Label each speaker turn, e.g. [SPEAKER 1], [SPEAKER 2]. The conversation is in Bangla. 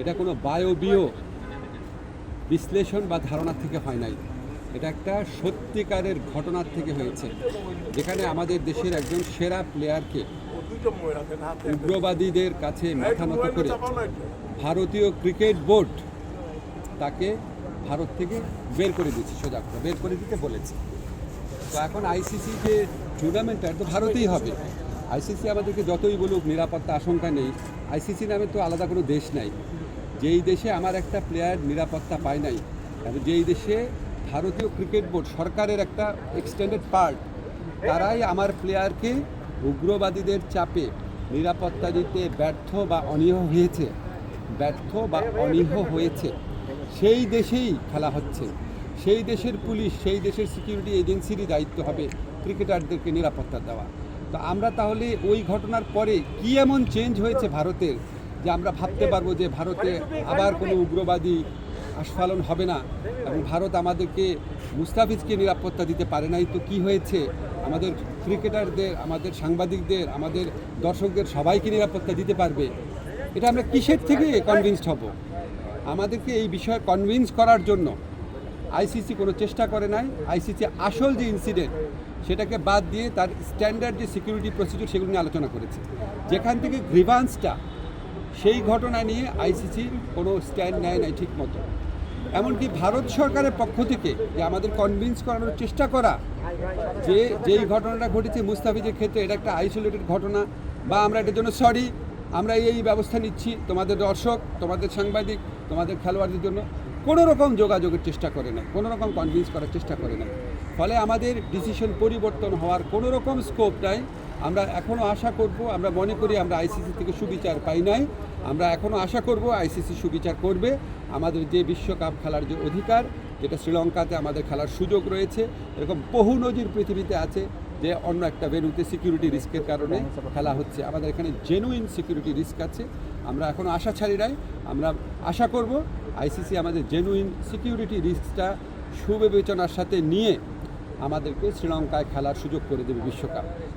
[SPEAKER 1] এটা কোনো বায়বীয় বিশ্লেষণ বা ধারণা থেকে হয় নাই। এটা একটা সত্যিকারের ঘটনার থেকে হয়েছে, যেখানে আমাদের দেশের একজন সেরা প্লেয়ারকে উগ্রবাদীদের কাছে মাথা নত করে ভারতীয় ক্রিকেট বোর্ড তাকে ভারত থেকে বের করে দিচ্ছে, সোজা করে বের করে দিতে বলেছে। তো এখন আইসিসি যে টুর্নামেন্টটা তো ভারতেই হবে। আইসিসি আমাদেরকে যতই বলুক নিরাপত্তা আশঙ্কা নেই, আইসিসি নামে তো আলাদা কোনো দেশ নাই। যেই দেশে আমার একটা প্লেয়ার নিরাপত্তা পায় নাই, এবং যেই দেশে ভারতীয় ক্রিকেট বোর্ড সরকারের একটা এক্সটেন্ডেড পার্ট, তারাই আমার প্লেয়ারকে উগ্রবাদীদের চাপে নিরাপত্তা দিতে ব্যর্থ বা অনীহ হয়েছে, সেই দেশেই খেলা হচ্ছে। সেই দেশের পুলিশ, সেই দেশের সিকিউরিটি এজেন্সিরই দায়িত্ব হবে ক্রিকেটারদেরকে নিরাপত্তা দেওয়া। তো আমরা তাহলে ওই ঘটনার পরে কি এমন চেঞ্জ হয়েছে ভারতের, যে আমরা ভাবতে পারবো যে ভারতে আবার কোনো উগ্রবাদী আস্ফালন হবে না, এবং ভারত আমাদেরকে মুস্তাফিজকে নিরাপত্তা দিতে পারে নাই তো কি হয়েছে, আমাদের ক্রিকেটারদের, আমাদের সাংবাদিকদের, আমাদের দর্শকদের সবাইকে নিরাপত্তা দিতে পারবে। এটা আমরা কিসের থেকে কনভিন্সড হব? আমাদেরকে এই বিষয়ে কনভিন্স করার জন্য আইসিসি কোনো চেষ্টা করে নাই। আইসিসি আসল যে ইনসিডেন্ট সেটাকে বাদ দিয়ে তার স্ট্যান্ডার্ড যে সিকিউরিটি প্রসিডিউর সেগুলো নিয়ে আলোচনা করেছে। যেখান থেকে গ্রিভান্সটা, সেই ঘটনা নিয়ে আইসিসি কোনো স্ট্যান্ড নেয় নাই ঠিক মতো। এমনকি ভারত সরকারের পক্ষ থেকে যে আমাদের কনভিন্স করানোর চেষ্টা করা যে যেই ঘটনাটা ঘটেছে মুস্তাফিজের ক্ষেত্রে এটা একটা আইসোলেটেড ঘটনা, বা আমরা এটার জন্য সরি, আমরা এই ব্যবস্থা নিচ্ছি, তোমাদের দর্শক, তোমাদের সাংবাদিক, তোমাদের খেলোয়াড়দের জন্য কোনো রকম যোগাযোগের চেষ্টা করে নাই, কোনো রকম কনভিন্স করার চেষ্টা করে নাই। ফলে আমাদের ডিসিশন পরিবর্তন হওয়ার কোনো রকম স্কোপ নাই। আমরা এখনও আশা করব, আমরা মনে করি আমরা আইসিসি থেকে সুবিচার পাই নাই, আমরা এখনও আশা করব আইসিসি সুবিচার করবে। আমাদের যে বিশ্বকাপ খেলার যে অধিকার, যেটা শ্রীলঙ্কাতে আমাদের খেলার সুযোগ রয়েছে, এরকম বহু নজির পৃথিবীতে আছে যে অন্য একটা ভেন্যুতে সিকিউরিটি রিস্কের কারণে খেলা হচ্ছে, আমাদের এখানে জেনুইন সিকিউরিটি রিস্ক আছে। আমরা এখনও আশা ছাড়ি নাই, আমরা আশা করব আইসিসি আমাদের জেনুইন সিকিউরিটি রিস্কটা সুবিবেচনার সাথে নিয়ে আমাদেরকে শ্রীলঙ্কায় খেলার সুযোগ করে দেবে বিশ্বকাপ।